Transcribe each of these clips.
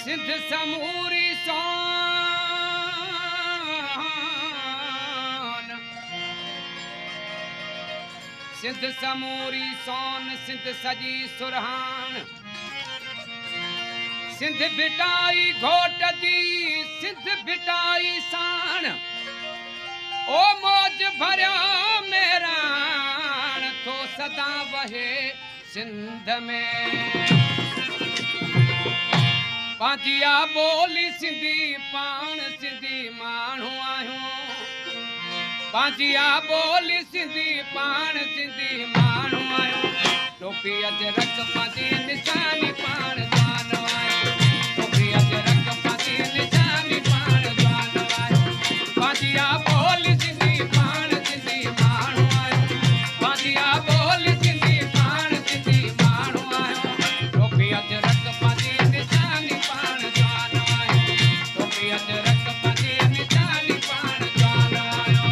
सिंध समूरी सोन सिंध समूरी सोन सिंध सजी सुरहान सिंध बिटाई घोट जी सिंध बिटाई साण ओ मौज भरियो मेरा थो सदा वहे सिंध में पांजिया बोली सिंधी पाण सिंधी माण्हू आहियूं पांजिया बोली सिंधी पाण सिंधी माण्हू आहियूं टोपी अजरक पंहिंजी निशानी पाण जवान आहियूं टोपी अजरक पंहिंजी निशानी पाण जवान आहियूं पांजिया बोली सिंधी पाण सिंधी माण्हू आहियूं पांजिया बोली सिंधी पाण सिंधी माण्हू आहियूं टोपी अजरक पंहिंजी निशानी पाण जवान आहियूं टोपी अजरक पंहिंजी निशानी पाण जवान आहियूं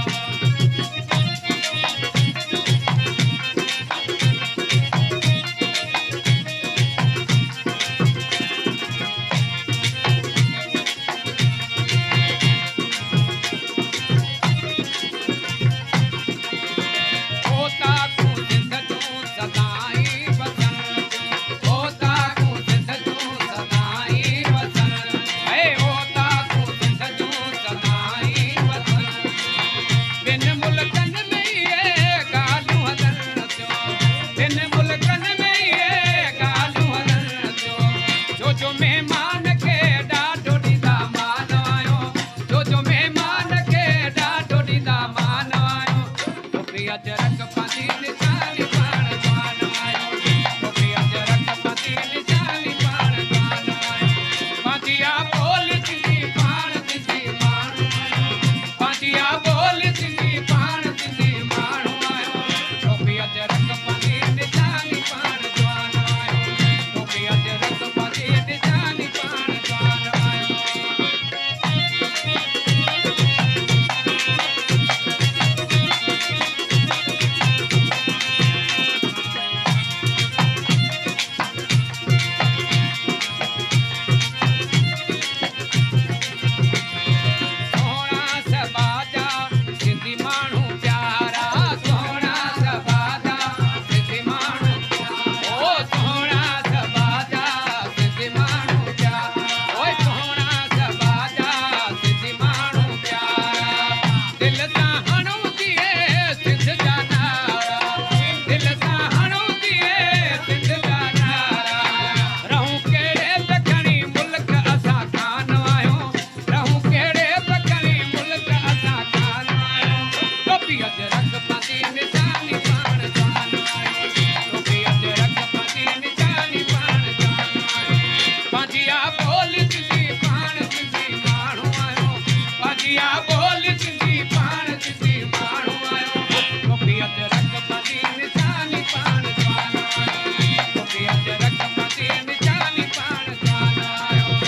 अजरक पंहिंजी निशानी पाण जवान आहियूं टोपी अजरक पंहिंजी निशानी पाण जवान आहियूं पांजिया बोली सिंधी पाण सिंधी माण्हू आहियूं पांजिया बोली सिंधी पाण सिंधी माण्हू आहियूं टोपी अजरक पंहिंजी निशानी पाण जवान आहियूं टोपी अजरक पंहिंजी निशानी पाण जवान आहियूं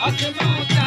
असलू